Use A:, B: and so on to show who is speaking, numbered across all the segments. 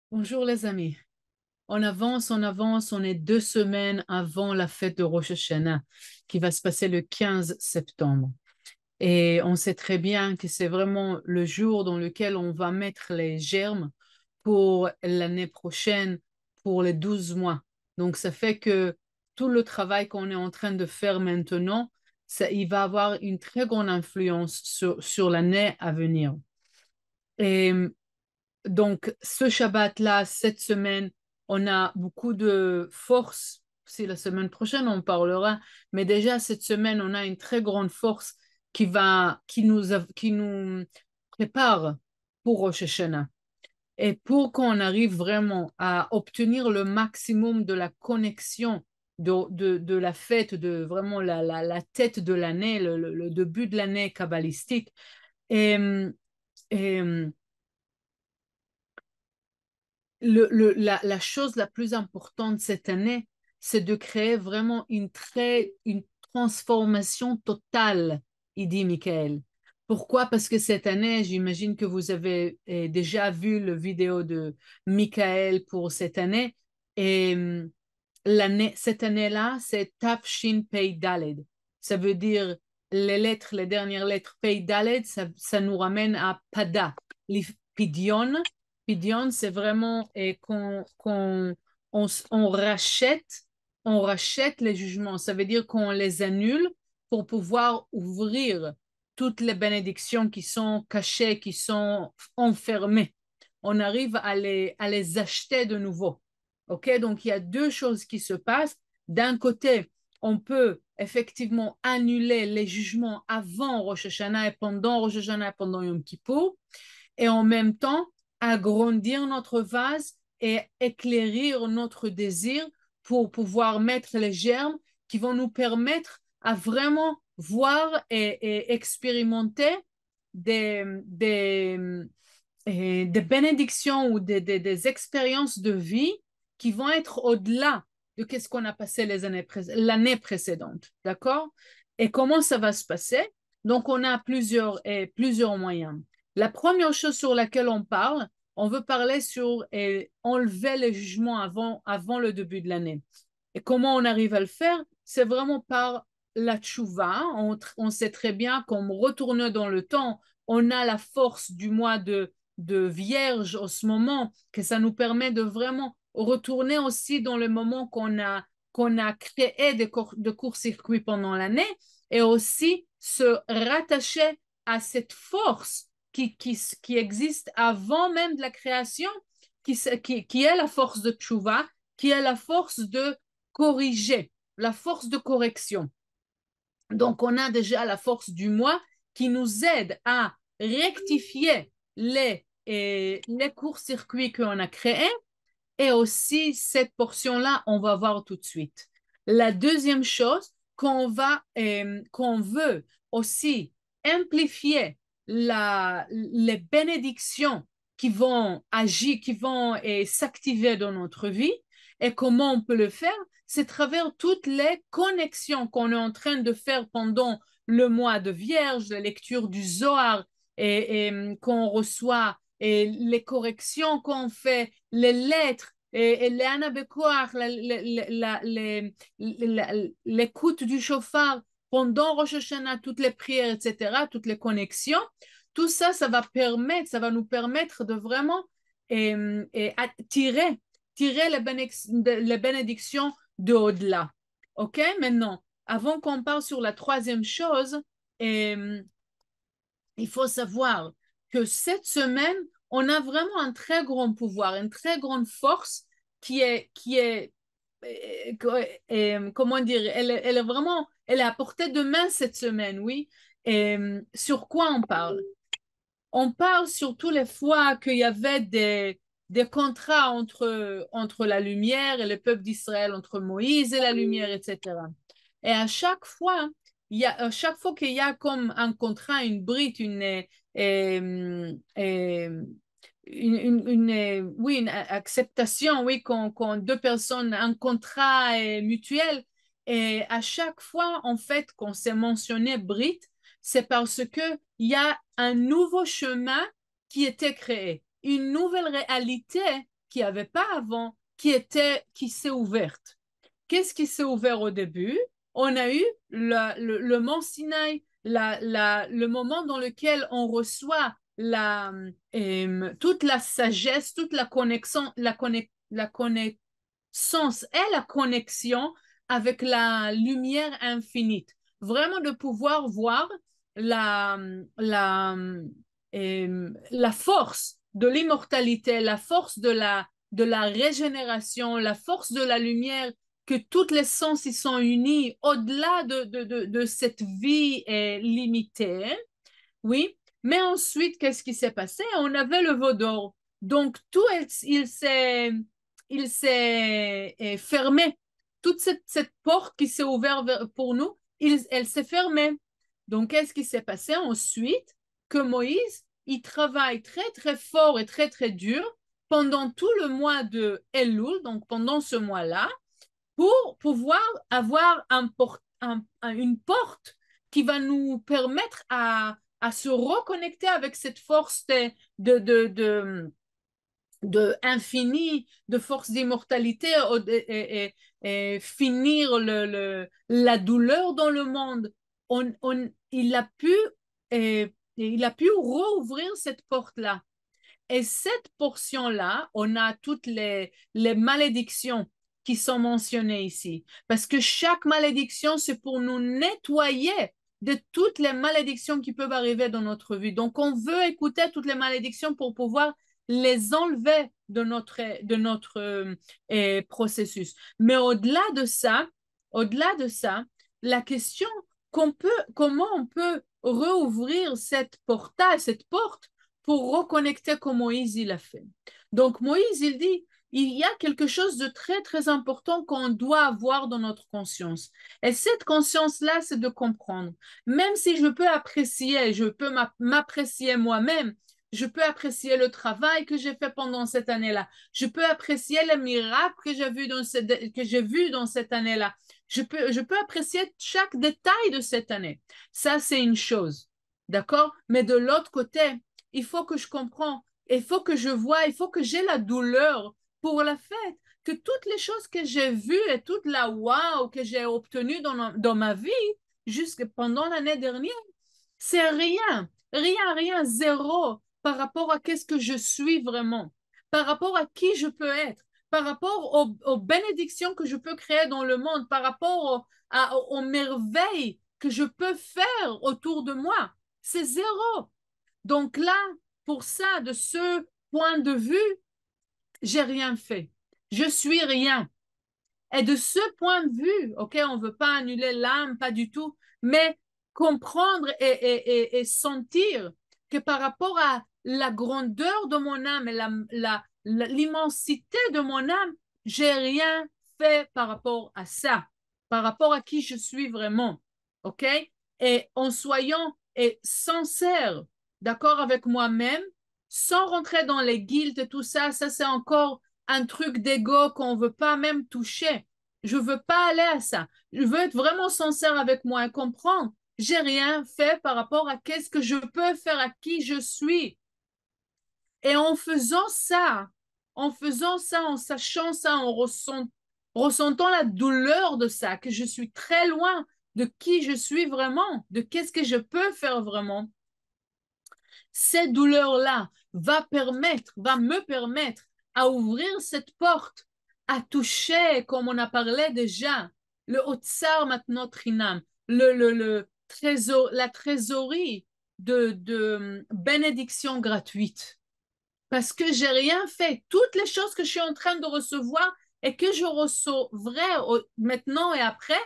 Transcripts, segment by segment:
A: Bonjour les amis. On avance, on est 2 semaines avant la fête de Rosh Hashanah qui va se passer le 15 septembre. Et on sait très bien que c'est vraiment le jour dans lequel on va mettre les germes pour l'année prochaine, pour les 12 mois. Donc ça fait que tout le travail qu'on est en train de faire maintenant, il va avoir une très grande influence sur l'année à venir. Et donc, ce Shabbat-là, cette semaine, on a beaucoup de force. Si la semaine prochaine, on parlera. Mais déjà, cette semaine, on a une très grande force qui nous prépare pour Rosh Hashanah. Et pour qu'on arrive vraiment à obtenir le maximum de la connexion de la fête, de vraiment la tête de l'année, le début de l'année kabbalistique, et, et la chose la plus importante cette année, c'est de créer vraiment une transformation totale, il dit Michael. Pourquoi? Parce que cette année, j'imagine que vous avez déjà vu le vidéo de Michael pour cette année. Et cette année-là, c'est Tav Shin Pei Daled. Ça veut dire les dernières lettres Pei Daled, ça nous ramène à Pada, Pidion. Pidion, c'est vraiment on rachète les jugements. Ça veut dire qu'on les annule pour pouvoir ouvrir toutes les bénédictions qui sont cachées, qui sont enfermées. On arrive à les acheter de nouveau. OK? Donc, il y a deux choses qui se passent. D'un côté, on peut effectivement annuler les jugements avant Rosh Hashanah et pendant Rosh Hashanah et pendant Yom Kippour. Et en même temps, agrandir notre vase et éclairir notre désir pour pouvoir mettre les germes qui vont nous permettre à vraiment voir et expérimenter des, des, des bénédictions ou des expériences de vie qui vont être au-delà de ce qu'on a passé l'année précédente. D'accord? Et comment ça va se passer? Donc, on a plusieurs moyens. La première chose sur laquelle on parle, on veut parler sur enlever les jugements avant le début de l'année. Et comment on arrive à le faire? C'est vraiment par la tchouva. On sait très bien qu'en retournant dans le temps, on a la force du mois de Vierge en ce moment, que ça nous permet de vraiment retourner aussi dans le moment qu'on a créé de court-circuit pendant l'année et aussi se rattacher à cette force qui existe avant même de la création, qui est la force de Tchouva, qui est la force de corriger, la force de correction. Donc, on a déjà la force du moi qui nous aide à rectifier les courts-circuits qu'on a créés et aussi cette portion-là, on va voir tout de suite. La deuxième chose qu'on veut aussi amplifier les bénédictions qui vont agir, qui vont s'activer dans notre vie. Et comment on peut le faire? C'est à travers toutes les connexions qu'on est en train de faire pendant le mois de Vierge, la lecture du Zohar et qu'on reçoit et les corrections qu'on fait, les lettres, et les anabekoar, l'écoute du chauffard pendant Rosh Hashanah, toutes les prières, etc., toutes les connexions, tout ça, ça va nous permettre de vraiment tirer les bénédictions de au-delà. OK? Maintenant, avant qu'on parle sur la troisième chose, euh, il faut savoir que cette semaine, on a vraiment un très grand pouvoir, une très grande force comment dire, elle est vraiment, elle est à portée de main cette semaine, oui. Et sur quoi on parle? On parle sur tous les fois qu'il y avait des contrats entre la lumière et le peuple d'Israël, entre Moïse et la lumière, etc. Et à chaque fois qu'il y a comme un contrat, une brite, oui, une acceptation, oui, qu'on deux personnes, un contrat mutuel. Et à chaque fois, en fait, qu'on s'est mentionné Brit, c'est parce que il y a un nouveau chemin qui était créé, une nouvelle réalité qu'il n'y avait pas avant qui s'est ouverte. Qu'est-ce qui s'est ouvert au début? On a eu le mont Sinaï, le moment dans lequel on reçoit toute la sagesse, toute la connexion, la connaissance et la connexion avec la lumière infinite. Vraiment de pouvoir voir la, la, la force de l'immortalité, la force de la régénération, la force de la lumière, que tous les sens y sont unis au-delà de cette vie limitée. Oui, mais ensuite, qu'est-ce qui s'est passé? On avait le veau d'or. Donc, tout, il s'est fermé. Toute cette porte qui s'est ouverte pour nous, elle s'est fermée. Donc, qu'est-ce qui s'est passé ensuite? Que Moïse, il travaille très, très fort et très, très dur pendant tout le mois de Elul, donc pendant ce mois-là, pour pouvoir avoir une porte qui va nous permettre à se reconnecter avec cette force de infini, de force d'immortalité et finir la douleur dans le monde. Il a pu rouvrir cette porte-là. Et cette portion-là, on a toutes les malédictions qui sont mentionnées ici. Parce que chaque malédiction, c'est pour nous nettoyer de toutes les malédictions qui peuvent arriver dans notre vie. Donc, on veut écouter toutes les malédictions pour pouvoir les enlever de notre processus. Mais au-delà de ça, la question comment on peut rouvrir cette portail, cette porte pour reconnecter comme Moïse il a fait. Donc Moïse, il dit, il y a quelque chose de très, très important qu'on doit avoir dans notre conscience. Et cette conscience-là, c'est de comprendre. Même si je peux apprécier, je peux m'apprécier moi-même, je peux apprécier le travail que j'ai fait pendant cette année-là, je peux apprécier les miracles que j'ai vus dans cette année-là, je peux apprécier chaque détail de cette année. Ça, c'est une chose. D'accord? Mais de l'autre côté, il faut que je comprends, il faut que je vois, il faut que j'ai la douleur pour la fête, que toutes les choses que j'ai vues et toute la wow que j'ai obtenue dans ma vie jusque pendant l'année dernière, c'est rien, rien, rien, zéro par rapport à qu'est-ce que je suis vraiment, par rapport à qui je peux être, par rapport aux bénédictions que je peux créer dans le monde, par rapport aux merveilles que je peux faire autour de moi. C'est zéro. Donc là, pour ça, de ce point de vue, j'ai rien fait. Je suis rien. Et de ce point de vue, ok, on ne veut pas annuler l'âme, pas du tout, mais comprendre et sentir que par rapport à la grandeur de mon âme et l'immensité de mon âme, j'ai rien fait par rapport à ça, par rapport à qui je suis vraiment, ok? Et en soyant sincère, d'accord avec moi-même, sans rentrer dans les guildes et tout ça, ça c'est encore un truc d'ego qu'on ne veut pas même toucher. Je ne veux pas aller à ça. Je veux être vraiment sincère avec moi et comprendre. J'ai rien fait par rapport à qu'est-ce que je peux faire, à qui je suis. Et en sachant ça, ressentant la douleur de ça, que je suis très loin de qui je suis vraiment, de qu'est-ce que je peux faire vraiment, cette douleur-là va me permettre à ouvrir cette porte, à toucher, comme on a parlé déjà, le Otsar Matnot Trinam, le trésor, la trésorerie de bénédiction gratuite. Parce que j'ai rien fait. Toutes les choses que je suis en train de recevoir et que je recevrai maintenant et après,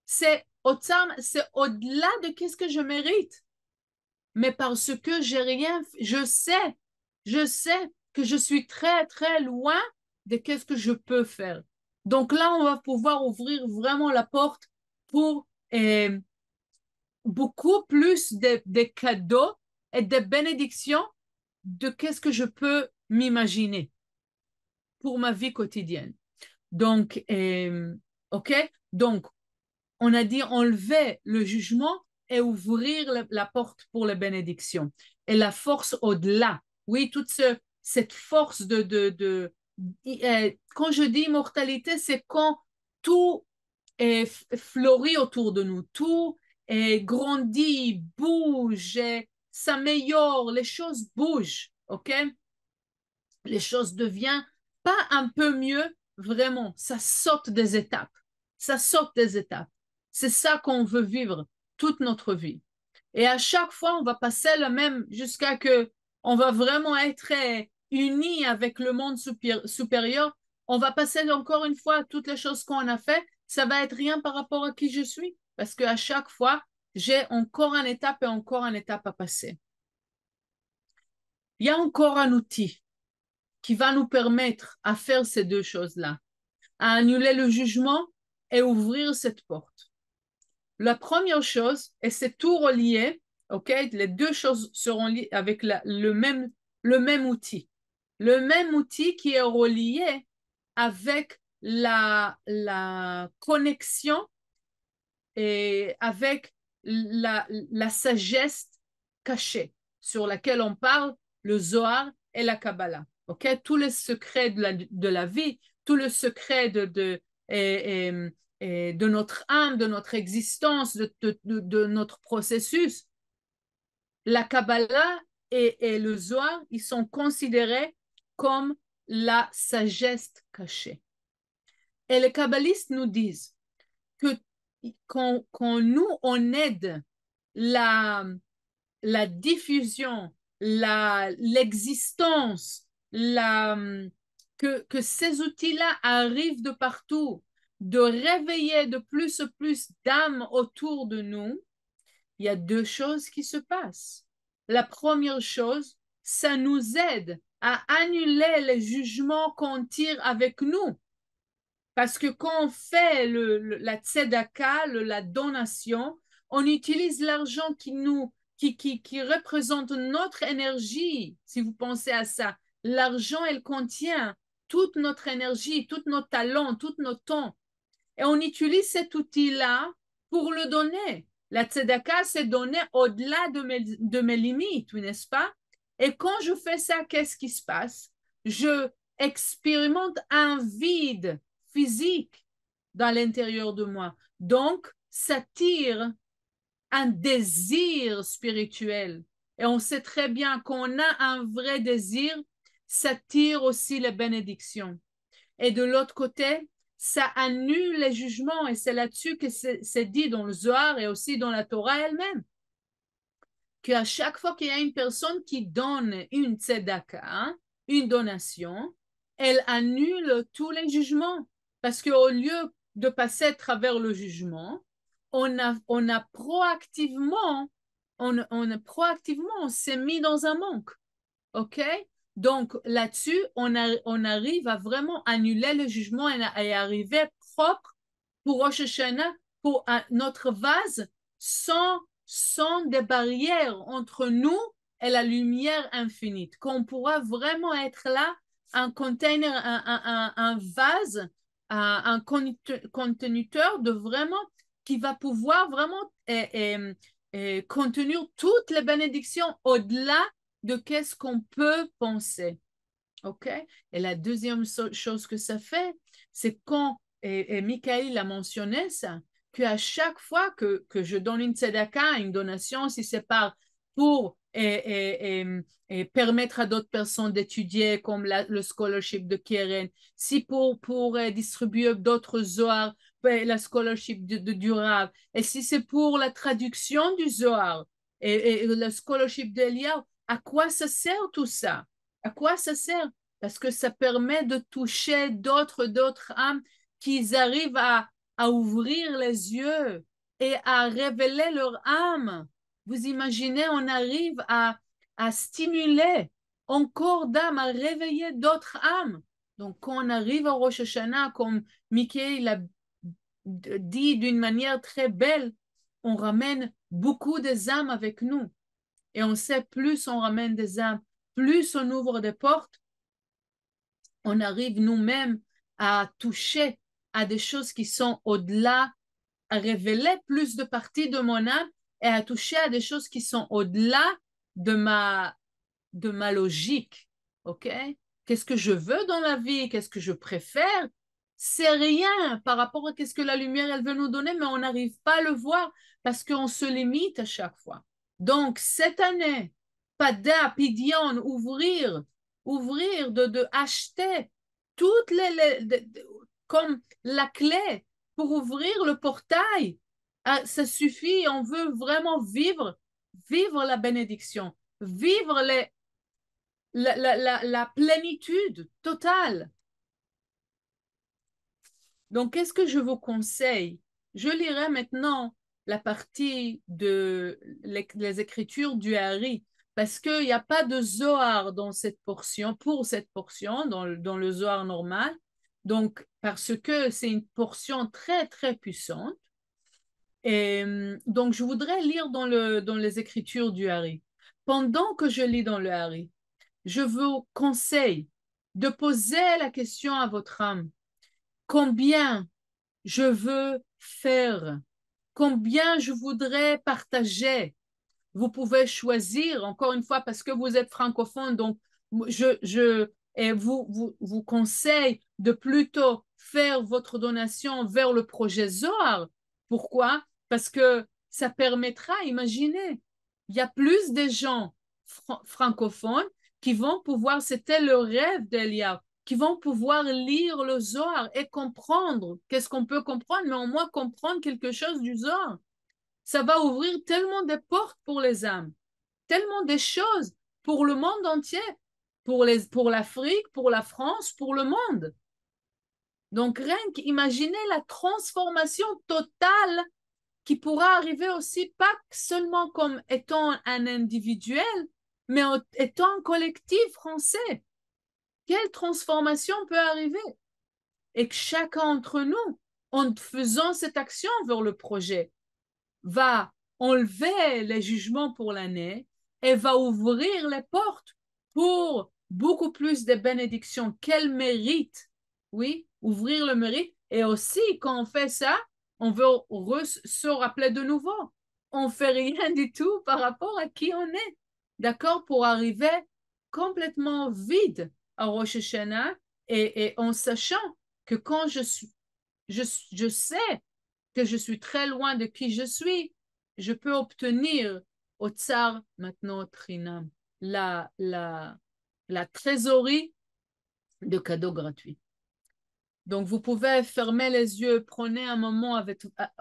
A: c'est au-delà de qu'est-ce que je mérite. Mais parce que j'ai rien, je sais que je suis très, très loin de qu'est-ce que je peux faire. Donc là, on va pouvoir ouvrir vraiment la porte pour beaucoup plus de cadeaux et de bénédictions de qu'est-ce que je peux m'imaginer pour ma vie quotidienne. Donc, OK? Donc, on a dit enlever le jugement et ouvrir la porte pour les bénédictions. Et la force au-delà. Oui, cette force Quand je dis immortalité, c'est quand tout fleurit autour de nous, tout grandit, bouge, s'améliore, les choses bougent, ok? Les choses deviennent pas un peu mieux, vraiment, ça saute des étapes, ça saute des étapes. C'est ça qu'on veut vivre toute notre vie. Et à chaque fois, on va passer le même jusqu'à que on va vraiment être unis avec le monde supérieur. On va passer encore une fois toutes les choses qu'on a fait. Ça va être rien par rapport à qui je suis. Parce qu'à chaque fois, j'ai encore une étape et encore une étape à passer. Il y a encore un outil qui va nous permettre à faire ces deux choses-là, à annuler le jugement et ouvrir cette porte. La première chose, et c'est tout relié, ok? Les deux choses seront liées avec le même outil. Le même outil qui est relié avec la connexion et avec la sagesse cachée sur laquelle on parle, le Zohar et la Kabbalah. Ok, tous les secrets de la vie, tous les secrets de notre âme, de notre existence, de notre processus. La Kabbalah et le Zohar, ils sont considérés comme la sagesse cachée. Et les kabbalistes nous disent que quand nous, on aide la, la diffusion, l'existence, que ces outils-là arrivent de partout, de réveiller de plus en plus d'âmes autour de nous, il y a deux choses qui se passent. La première chose, ça nous aide à annuler les jugements qu'on tire avec nous. Parce que quand on fait la tzedaka, la donation, on utilise l'argent qui représente notre énergie, si vous pensez à ça. L'argent, elle contient toute notre énergie, tous nos talents, tout notre temps. Et on utilise cet outil-là pour le donner. La tzedaka, c'est donner au-delà de mes limites, n'est-ce pas? Et quand je fais ça, qu'est-ce qui se passe? Je expérimente un vide physique dans l'intérieur de moi. Donc, ça tire un désir spirituel. Et on sait très bien qu'on a un vrai désir, ça tire aussi les bénédictions. Et de l'autre côté, ça annule les jugements. Et c'est là-dessus que c'est dit dans le Zohar et aussi dans la Torah elle-même. Qu'à chaque fois qu'il y a une personne qui donne une tzedaka, hein, une donation, elle annule tous les jugements. Parce qu'au lieu de passer à travers le jugement, on a proactivement, on s'est mis dans un manque. OK? Donc là-dessus, on arrive à vraiment annuler le jugement et arriver propre pour Rosh Hashanah, pour notre vase, sans des barrières entre nous et la lumière infinite. Qu'on pourra vraiment être là, un container, un vase, un conteneur de vraiment qui va pouvoir vraiment contenir toutes les bénédictions au-delà de qu'est-ce qu'on peut penser. OK? Et la deuxième chose que ça fait, c'est quand, et Michael a mentionné ça, qu'à chaque fois que je donne une tzedaka, une donation, si c'est pas pour permettre à d'autres personnes d'étudier comme le scholarship de Keren, si pour distribuer d'autres Zohar, la scholarship de Durab, et si c'est pour la traduction du Zohar et le scholarship d'Eliyahu, à quoi ça sert tout ça? À quoi ça sert? Parce que ça permet de toucher d'autres âmes qui arrivent à ouvrir les yeux et à révéler leur âme. Vous imaginez, on arrive à stimuler encore d'âmes, à réveiller d'autres âmes. Donc, quand on arrive à Rosh Hashanah, comme Mickey l'a dit d'une manière très belle, on ramène beaucoup des âmes avec nous. Et on sait, plus on ramène des âmes, plus on ouvre des portes, on arrive nous-mêmes à toucher à des choses qui sont au-delà, à révéler plus de parties de mon âme et à toucher à des choses qui sont au-delà de ma logique. OK? qu'est-ce que je veux dans la vie, qu'est-ce que je préfère, c'est rien par rapport à qu'est-ce que la lumière, elle veut nous donner, mais on n'arrive pas à le voir parce qu'on se limite à chaque fois. Donc, cette année, Pada, Pidion, ouvrir, de acheter toutes comme la clé pour ouvrir le portail. Ah, ça suffit, on veut vraiment vivre la bénédiction, vivre la plénitude totale. Donc, qu'est-ce que je vous conseille? Je lirai maintenant la partie de les écritures du Hari, parce qu'il n'y a pas de Zohar dans cette portion, pour cette portion, dans le Zohar normal. Donc, parce que c'est une portion très, très puissante. Et donc, je voudrais lire dans les écritures du Hari. Pendant que je lis dans le Hari, je vous conseille de poser la question à votre âme. Combien je veux faire? Combien je voudrais partager? Vous pouvez choisir, encore une fois, parce que vous êtes francophone, donc et vous conseille de plutôt faire votre donation vers le projet Zohar. Pourquoi? Parce que ça permettra, imaginez, il y a plus de gens francophones qui vont pouvoir, c'était le rêve d'Eliav, qui vont pouvoir lire le Zohar et comprendre qu'est-ce qu'on peut comprendre, mais au moins comprendre quelque chose du Zohar. Ça va ouvrir tellement de portes pour les âmes, tellement de choses pour le monde entier, pour l'Afrique, pour la France, pour le monde. Donc, rien qu'imaginez la transformation totale qui pourra arriver aussi, pas seulement comme étant un individuel, mais étant un collectif français. Quelle transformation peut arriver? Et que chacun d'entre nous, en faisant cette action vers le projet, va enlever les jugements pour l'année et va ouvrir les portes pour beaucoup plus de bénédictions qu'elle mérite. Oui, ouvrir le mérite. Et aussi, quand on fait ça, on veut se rappeler de nouveau. On fait rien du tout par rapport à qui on est. D'accord? Pour arriver complètement vide à Rosh Hashanah et en sachant que quand je sais que je suis très loin de qui je suis, je peux obtenir au tsar maintenant trinam, la trésorerie de cadeaux gratuits. Donc, vous pouvez fermer les yeux, prenez un moment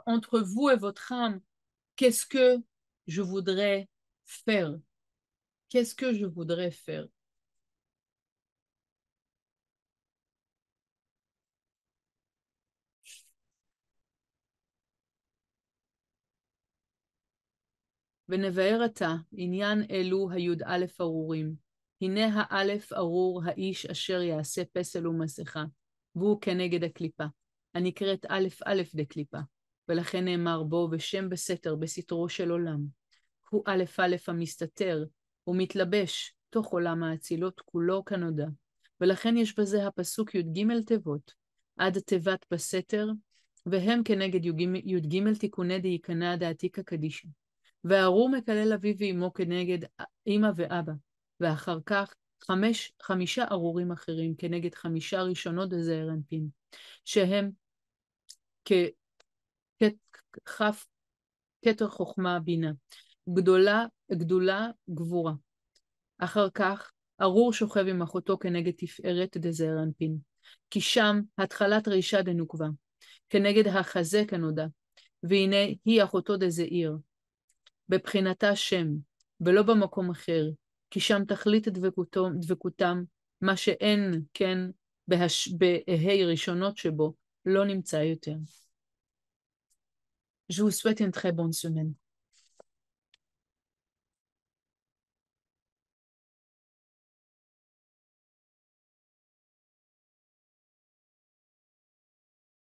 A: entre vous et votre âme. Qu'est-ce que je voudrais faire? Qu'est-ce que je voudrais faire? ונבאר עתה עניין אלו הי"א ארורים. הנה האלף ארור האיש אשר יעשה פסל ומסכה, והוא כנגד הקליפה, הנקראת א' א' דקליפה, ולכן נאמר בו בשם בסתר בסתרו של עולם. הוא א' א' המסתתר, ומתלבש תוך עולם האצילות כולו כנודע, ולכן יש בזה הפסוק י"ג תיבות, עד תיבת בסתר, והם כנגד י"ג תיקוני דיקנה דעתיקה קדישה. והארור מקלל אביו ואמו כנגד אמא ואבא, ואחר כך 5 ארורים אחרים כנגד 5 ראשונות דזעיר אנפין, שהם כתר חוכמה בינה, גדולה גבורה. אחר כך ארור שוכב עם אחותו כנגד תפארת דזעיר אנפין, כי שם התחלת רישה דנוקבה, כנגד החזה כנודע, והנה היא אחותו דזעיר, בבחינתה שם, ולא במקום אחר, כי שם תכלית דבקותם, מה שאין כן בה"א ראשונות שבו, לא נמצא יותר. Je vous souhaite une très bonne semaine.